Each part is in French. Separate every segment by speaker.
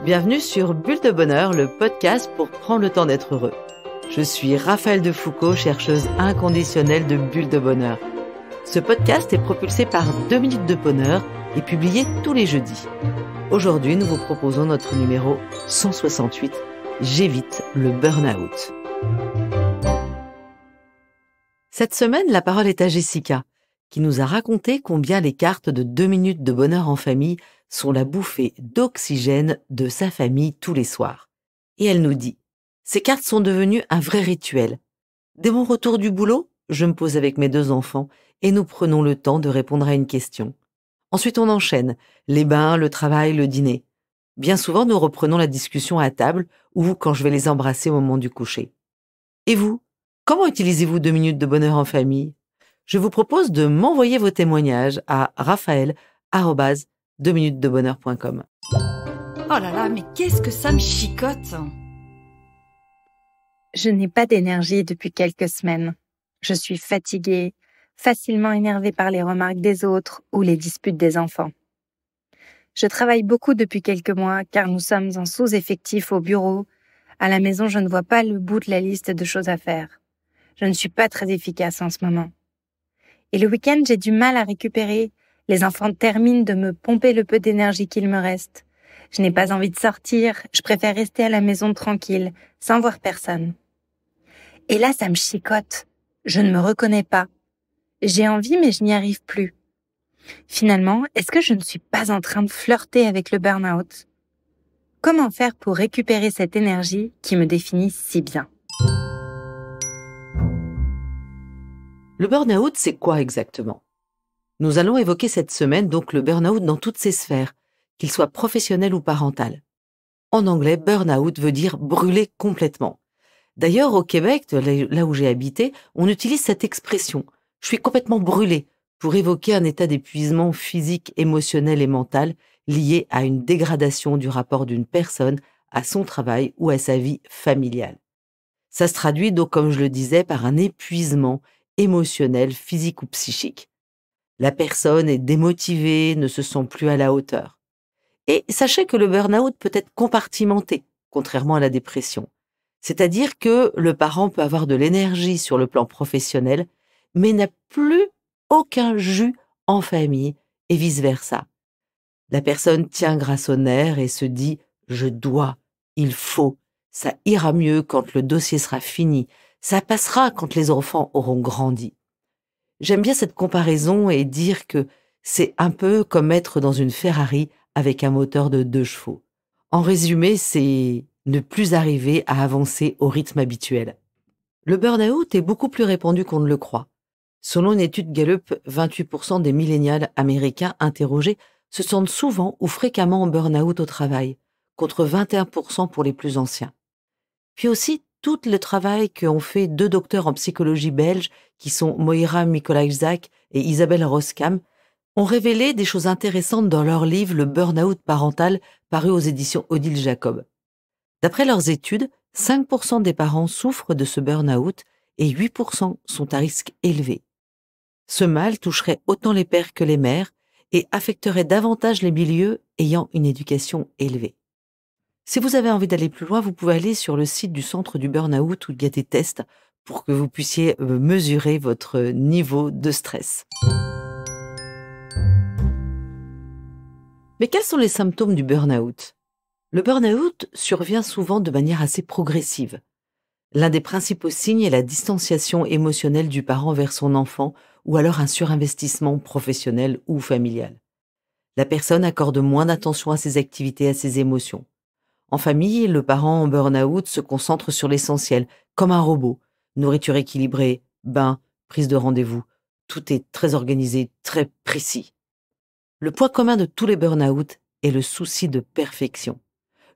Speaker 1: Bienvenue sur Bulle de Bonheur, le podcast pour prendre le temps d'être heureux. Je suis Raphaëlle Defoucault, chercheuse inconditionnelle de Bulle de Bonheur. Ce podcast est propulsé par 2 minutes de bonheur et publié tous les jeudis. Aujourd'hui, nous vous proposons notre numéro 168, J'évite le burn-out. Cette semaine, la parole est à Jessica, qui nous a raconté combien les cartes de 2 minutes de bonheur en famille sont la bouffée d'oxygène de sa famille tous les soirs. Et elle nous dit « Ces cartes sont devenues un vrai rituel. Dès mon retour du boulot, je me pose avec mes 2 enfants et nous prenons le temps de répondre à une question. Ensuite, on enchaîne, les bains, le travail, le dîner. Bien souvent, nous reprenons la discussion à table ou quand je vais les embrasser au moment du coucher. Et vous, comment utilisez-vous 2 minutes de bonheur en famille ? Je vous propose de m'envoyer vos témoignages à raphaël@2minutesdebonheur.com.
Speaker 2: Oh là là, mais qu'est-ce que ça me chicote!
Speaker 3: Je n'ai pas d'énergie depuis quelques semaines. Je suis fatiguée, facilement énervée par les remarques des autres ou les disputes des enfants. Je travaille beaucoup depuis quelques mois car nous sommes en sous-effectif au bureau. À la maison, je ne vois pas le bout de la liste de choses à faire. Je ne suis pas très efficace en ce moment. Et le week-end, j'ai du mal à récupérer. Les enfants terminent de me pomper le peu d'énergie qu'il me reste. Je n'ai pas envie de sortir, je préfère rester à la maison tranquille, sans voir personne. Et là, ça me chicote. Je ne me reconnais pas. J'ai envie, mais je n'y arrive plus. Finalement, est-ce que je ne suis pas en train de flirter avec le burn-out ? Comment faire pour récupérer cette énergie qui me définit si bien ?
Speaker 1: Le burn-out, c'est quoi exactement ? Nous allons évoquer cette semaine donc le burn-out dans toutes ses sphères, qu'il soit professionnel ou parental. En anglais, burn-out veut dire brûler complètement. D'ailleurs, au Québec, là où j'ai habité, on utilise cette expression « je suis complètement brûlé » pour évoquer un état d'épuisement physique, émotionnel et mental lié à une dégradation du rapport d'une personne à son travail ou à sa vie familiale. Ça se traduit donc, comme je le disais, par un épuisement émotionnel, physique ou psychique. La personne est démotivée, ne se sent plus à la hauteur. Et sachez que le burn-out peut être compartimenté, contrairement à la dépression. C'est-à-dire que le parent peut avoir de l'énergie sur le plan professionnel, mais n'a plus aucun jus en famille et vice-versa. La personne tient grâce au nerf et se dit « je dois, il faut, ça ira mieux quand le dossier sera fini, ça passera quand les enfants auront grandi ». J'aime bien cette comparaison et dire que c'est un peu comme être dans une Ferrari avec un moteur de 2 chevaux. En résumé, c'est ne plus arriver à avancer au rythme habituel. Le burn-out est beaucoup plus répandu qu'on ne le croit. Selon une étude Gallup, 28% des millénials américains interrogés se sentent souvent ou fréquemment en burn-out au travail, contre 21% pour les plus anciens. Puis aussi, tout le travail qu'ont fait 2 docteurs en psychologie belges, qui sont Moira Mikolajczak et Isabelle Roskam, ont révélé des choses intéressantes dans leur livre « Le burn-out parental » paru aux éditions Odile Jacob. D'après leurs études, 5% des parents souffrent de ce burn-out et 8% sont à risque élevé. Ce mal toucherait autant les pères que les mères et affecterait davantage les milieux ayant une éducation élevée. Si vous avez envie d'aller plus loin, vous pouvez aller sur le site du Centre du Burn-out où il y a des tests pour que vous puissiez mesurer votre niveau de stress. Mais quels sont les symptômes du burn-out ? Le burn-out survient souvent de manière assez progressive. L'un des principaux signes est la distanciation émotionnelle du parent vers son enfant ou alors un surinvestissement professionnel ou familial. La personne accorde moins d'attention à ses activités, à ses émotions. En famille, le parent en burn-out se concentre sur l'essentiel, comme un robot. Nourriture équilibrée, bain, prise de rendez-vous. Tout est très organisé, très précis. Le point commun de tous les burn-out est le souci de perfection.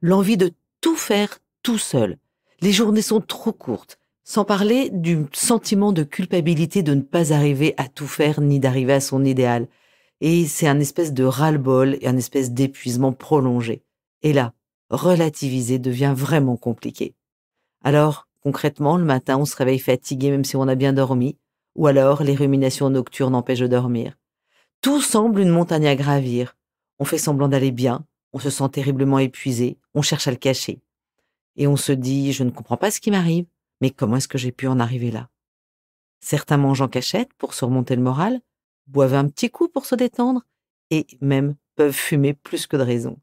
Speaker 1: L'envie de tout faire tout seul. Les journées sont trop courtes, sans parler du sentiment de culpabilité de ne pas arriver à tout faire ni d'arriver à son idéal. Et c'est un espèce de ras-le-bol et un espèce d'épuisement prolongé. Et là, relativiser devient vraiment compliqué. Alors, concrètement, le matin, on se réveille fatigué même si on a bien dormi, ou alors les ruminations nocturnes empêchent de dormir. Tout semble une montagne à gravir. On fait semblant d'aller bien, On se sent terriblement épuisé, on cherche à le cacher. Et on se dit « je ne comprends pas ce qui m'arrive, mais comment est-ce que j'ai pu en arriver là ?» Certains mangent en cachette pour surmonter le moral, boivent un petit coup pour se détendre, et même peuvent fumer plus que de raison.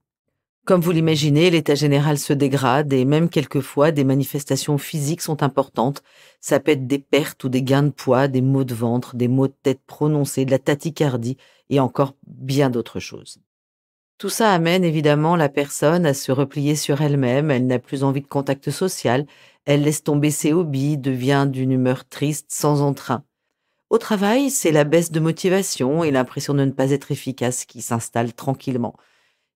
Speaker 1: Comme vous l'imaginez, l'état général se dégrade et même quelquefois des manifestations physiques sont importantes. Ça peut être des pertes ou des gains de poids, des maux de ventre, des maux de tête prononcés, de la tachycardie et encore bien d'autres choses. Tout ça amène évidemment la personne à se replier sur elle-même, elle n'a plus envie de contact social, elle laisse tomber ses hobbies, devient d'une humeur triste, sans entrain. Au travail, c'est la baisse de motivation et l'impression de ne pas être efficace qui s'installe tranquillement.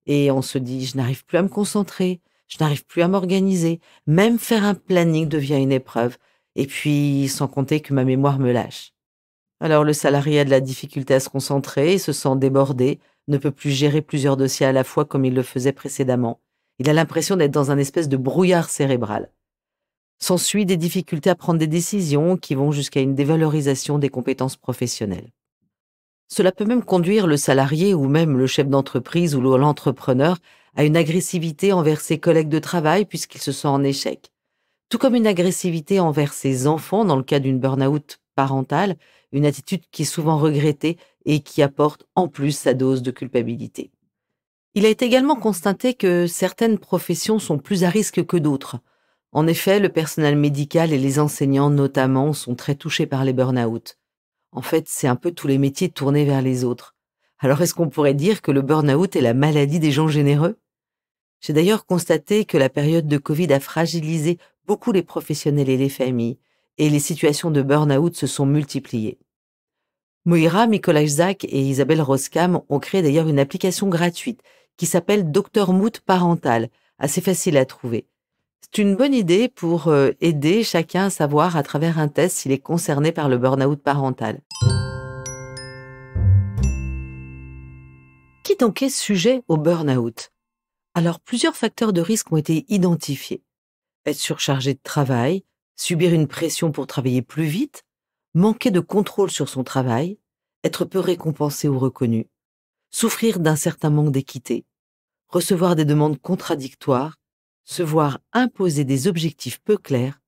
Speaker 1: Et on se dit, je n'arrive plus à me concentrer, je n'arrive plus à m'organiser, même faire un planning devient une épreuve. Et puis, sans compter que ma mémoire me lâche. Alors le salarié a de la difficulté à se concentrer, se sent débordé, ne peut plus gérer plusieurs dossiers à la fois comme il le faisait précédemment. Il a l'impression d'être dans un espèce de brouillard cérébral. S'ensuit des difficultés à prendre des décisions qui vont jusqu'à une dévalorisation des compétences professionnelles. Cela peut même conduire le salarié ou même le chef d'entreprise ou l'entrepreneur à une agressivité envers ses collègues de travail puisqu'il se sent en échec. Tout comme une agressivité envers ses enfants dans le cas d'une burn-out parentale, une attitude qui est souvent regrettée et qui apporte en plus sa dose de culpabilité. Il a été également constaté que certaines professions sont plus à risque que d'autres. En effet, le personnel médical et les enseignants notamment sont très touchés par les burn-out. En fait, c'est un peu tous les métiers tournés vers les autres. Alors est-ce qu'on pourrait dire que le burn-out est la maladie des gens généreux? J'ai d'ailleurs constaté que la période de Covid a fragilisé beaucoup les professionnels et les familles, et les situations de burn-out se sont multipliées. Moira Mikołajczak et Isabelle Roskam ont créé d'ailleurs une application gratuite qui s'appelle Dr Mood Parental, assez facile à trouver. C'est une bonne idée pour aider chacun à savoir à travers un test s'il est concerné par le burn-out parental. Qui donc est sujet au burn-out? Alors, plusieurs facteurs de risque ont été identifiés. Être surchargé de travail, subir une pression pour travailler plus vite, manquer de contrôle sur son travail, être peu récompensé ou reconnu, souffrir d'un certain manque d'équité, recevoir des demandes contradictoires, se voir imposer des objectifs peu clairs,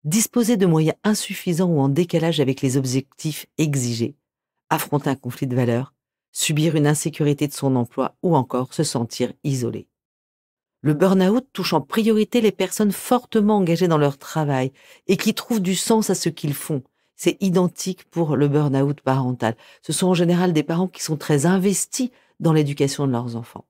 Speaker 1: disposer de moyens insuffisants ou en décalage avec les objectifs exigés, affronter un conflit de valeurs, subir une insécurité de son emploi ou encore se sentir isolé. Le burn-out touche en priorité les personnes fortement engagées dans leur travail et qui trouvent du sens à ce qu'ils font. C'est identique pour le burn-out parental. Ce sont en général des parents qui sont très investis dans l'éducation de leurs enfants.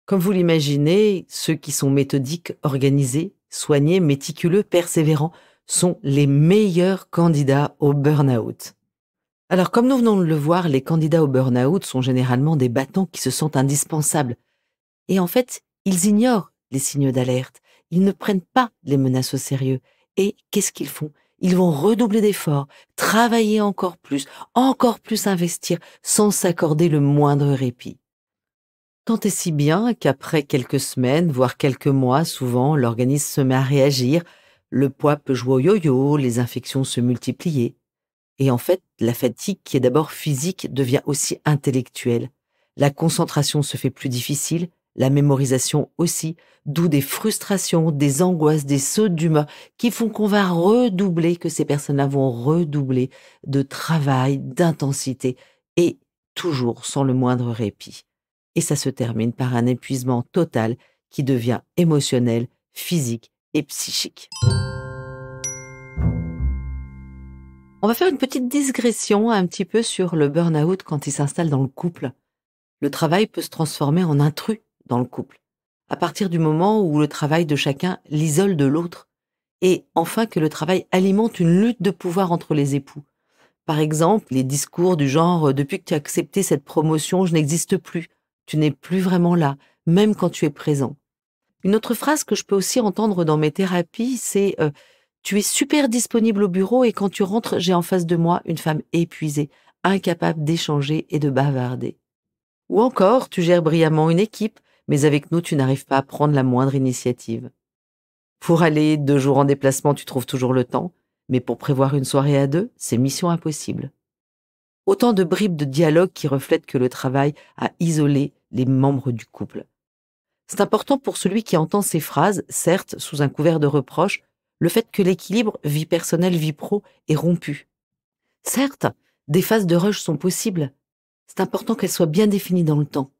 Speaker 1: Comme vous l'imaginez, ceux qui sont méthodiques, organisés, soignés, méticuleux, persévérants sont les meilleurs candidats au burn-out. Alors, comme nous venons de le voir, les candidats au burn-out sont généralement des battants qui se sentent indispensables. Et en fait, ils ignorent les signaux d'alerte. Ils ne prennent pas les menaces au sérieux. Et qu'est-ce qu'ils font? Ils vont redoubler d'efforts, travailler encore plus investir, sans s'accorder le moindre répit. Tant et si bien qu'après quelques semaines, voire quelques mois, souvent, l'organisme se met à réagir, le poids peut jouer au yo-yo, les infections se multiplier. Et en fait, la fatigue, qui est d'abord physique, devient aussi intellectuelle. La concentration se fait plus difficile, la mémorisation aussi, d'où des frustrations, des angoisses, des sautes d'humeur qui font qu'on va redoubler, que ces personnes-là vont redoubler de travail, d'intensité, et toujours sans le moindre répit. Et ça se termine par un épuisement total qui devient émotionnel, physique et psychique. On va faire une petite digression un petit peu sur le burn-out quand il s'installe dans le couple. Le travail peut se transformer en intrus dans le couple, à partir du moment où le travail de chacun l'isole de l'autre, et enfin que le travail alimente une lutte de pouvoir entre les époux. Par exemple, les discours du genre « depuis que tu as accepté cette promotion, je n'existe plus, tu n'es plus vraiment là, même quand tu es présent ». Une autre phrase que je peux aussi entendre dans mes thérapies, c'est tu es super disponible au bureau et quand tu rentres, j'ai en face de moi une femme épuisée, incapable d'échanger et de bavarder. » Ou encore, tu gères brillamment une équipe, mais avec nous, tu n'arrives pas à prendre la moindre initiative. Pour aller 2 jours en déplacement, tu trouves toujours le temps, mais pour prévoir une soirée à 2, c'est mission impossible. Autant de bribes de dialogue qui reflètent que le travail a isolé les membres du couple. C'est important pour celui qui entend ces phrases, certes sous un couvert de reproches, le fait que l'équilibre vie personnelle-vie pro est rompu. Certes, des phases de rush sont possibles. C'est important qu'elles soient bien définies dans le temps.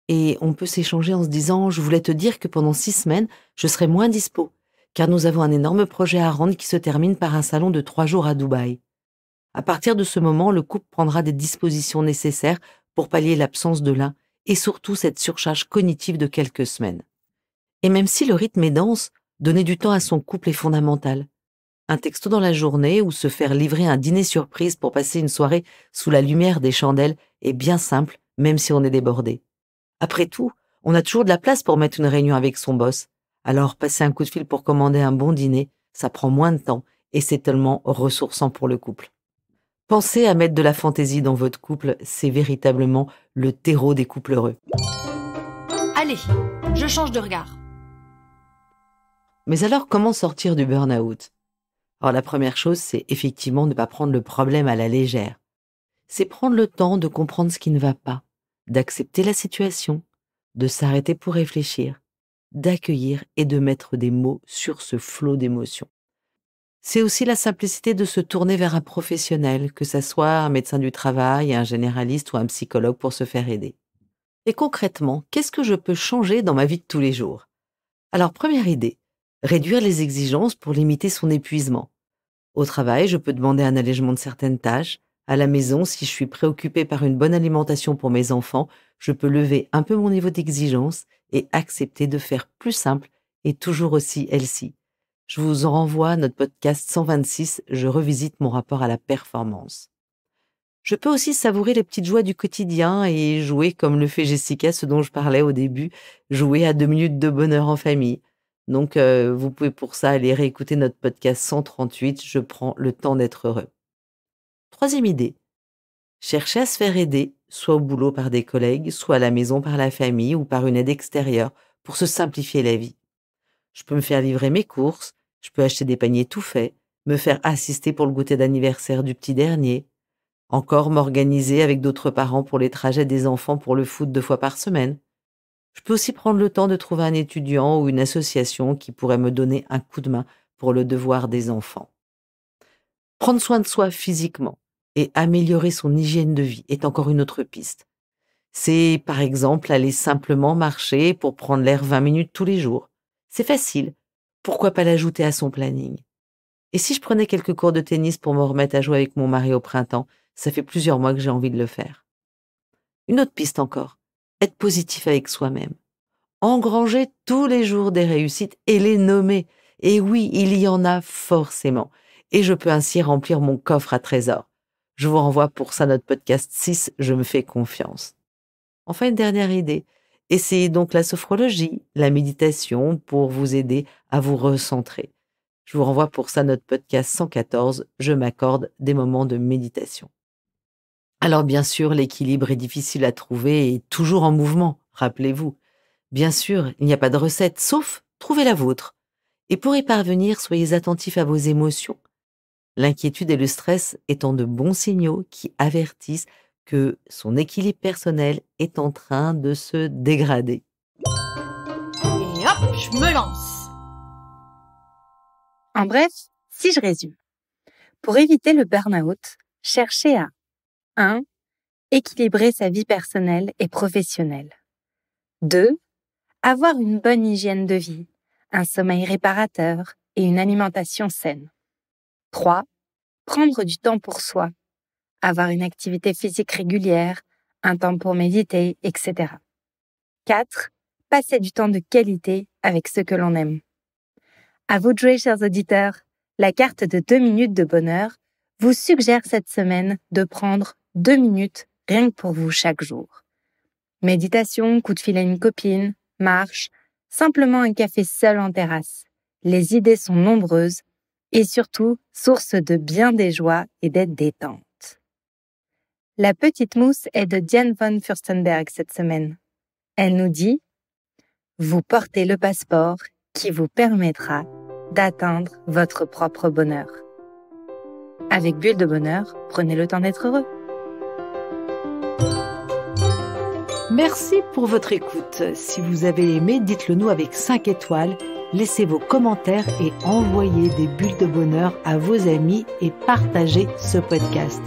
Speaker 1: Et on peut s'échanger en se disant « Je voulais te dire que pendant 6 semaines, je serai moins dispo, car nous avons un énorme projet à rendre qui se termine par un salon de 3 jours à Dubaï. » À partir de ce moment, le couple prendra des dispositions nécessaires pour pallier l'absence de l'un et surtout cette surcharge cognitive de quelques semaines. Et même si le rythme est dense, donner du temps à son couple est fondamental. Un texto dans la journée ou se faire livrer un dîner surprise pour passer une soirée sous la lumière des chandelles est bien simple, même si on est débordé. Après tout, on a toujours de la place pour mettre une réunion avec son boss. Alors passer un coup de fil pour commander un bon dîner, ça prend moins de temps et c'est tellement ressourçant pour le couple. Pensez à mettre de la fantaisie dans votre couple, c'est véritablement le terreau des couples heureux.
Speaker 2: Allez, je change de regard.
Speaker 1: Mais alors, comment sortir du burn-out? Alors la première chose, c'est effectivement ne pas prendre le problème à la légère. C'est prendre le temps de comprendre ce qui ne va pas, d'accepter la situation, de s'arrêter pour réfléchir, d'accueillir et de mettre des mots sur ce flot d'émotions. C'est aussi la simplicité de se tourner vers un professionnel, que ça soit un médecin du travail, un généraliste ou un psychologue pour se faire aider. Et concrètement, qu'est-ce que je peux changer dans ma vie de tous les jours? Alors, première idée, réduire les exigences pour limiter son épuisement. Au travail, je peux demander un allègement de certaines tâches. À la maison, si je suis préoccupée par une bonne alimentation pour mes enfants, je peux lever un peu mon niveau d'exigence et accepter de faire plus simple et toujours aussi healthy. Je vous en renvoie à notre podcast 126, je revisite mon rapport à la performance. Je peux aussi savourer les petites joies du quotidien et jouer, comme le fait Jessica, ce dont je parlais au début, jouer à 2 minutes de bonheur en famille. Donc, vous pouvez pour ça aller réécouter notre podcast 138, je prends le temps d'être heureux. Troisième idée, cherchez à se faire aider, soit au boulot par des collègues, soit à la maison par la famille ou par une aide extérieure, pour se simplifier la vie. Je peux me faire livrer mes courses, je peux acheter des paniers tout faits, me faire assister pour le goûter d'anniversaire du petit dernier, encore m'organiser avec d'autres parents pour les trajets des enfants pour le foot 2 fois par semaine. Je peux aussi prendre le temps de trouver un étudiant ou une association qui pourrait me donner un coup de main pour le devoir des enfants. Prendre soin de soi physiquement et améliorer son hygiène de vie est encore une autre piste. C'est par exemple aller simplement marcher pour prendre l'air 20 minutes tous les jours. C'est facile, pourquoi pas l'ajouter à son planning? Et si je prenais quelques cours de tennis pour me remettre à jouer avec mon mari au printemps, ça fait plusieurs mois que j'ai envie de le faire. Une autre piste encore, être positif avec soi-même. Engranger tous les jours des réussites et les nommer. Et oui, il y en a forcément. Et je peux ainsi remplir mon coffre à trésors. Je vous renvoie pour ça notre podcast 6, je me fais confiance. Enfin, une dernière idée. Essayez donc la sophrologie, la méditation pour vous aider à vous recentrer. Je vous renvoie pour ça notre podcast 114, je m'accorde des moments de méditation. Alors bien sûr, l'équilibre est difficile à trouver et toujours en mouvement, rappelez-vous. Bien sûr, il n'y a pas de recette, sauf trouver la vôtre. Et pour y parvenir, soyez attentifs à vos émotions. L'inquiétude et le stress étant de bons signaux qui avertissent que son équilibre personnel est en train de se dégrader.
Speaker 2: Et hop, je me lance.
Speaker 3: En bref, si je résume, pour éviter le burn-out, cherchez à 1. Équilibrer sa vie personnelle et professionnelle. 2. Avoir une bonne hygiène de vie, un sommeil réparateur et une alimentation saine. 3. Prendre du temps pour soi, avoir une activité physique régulière, un temps pour méditer, etc. 4. Passer du temps de qualité avec ceux que l'on aime. À vous de jouer, chers auditeurs. La carte de 2 minutes de bonheur vous suggère cette semaine de prendre 2 minutes rien que pour vous chaque jour. Méditation, coup de fil à une copine, marche, simplement un café seul en terrasse. Les idées sont nombreuses et surtout source de bien des joies et d'être détente. La petite mousse est de Diane von Furstenberg cette semaine. Elle nous dit « Vous portez le passeport qui vous permettra d'atteindre votre propre bonheur. » Avec Bulle de Bonheur, prenez le temps d'être heureux.
Speaker 1: Merci pour votre écoute. Si vous avez aimé, dites-le nous avec 5 étoiles. Laissez vos commentaires et envoyez des bulles de bonheur à vos amis et partagez ce podcast.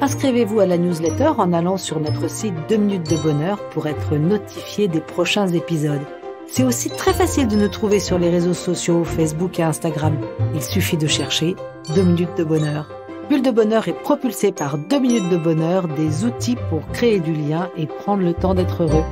Speaker 1: Inscrivez-vous à la newsletter en allant sur notre site 2 minutes de bonheur pour être notifié des prochains épisodes. C'est aussi très facile de nous trouver sur les réseaux sociaux, Facebook et Instagram. Il suffit de chercher 2 minutes de bonheur. Bulle de bonheur est propulsée par 2 minutes de bonheur, des outils pour créer du lien et prendre le temps d'être heureux.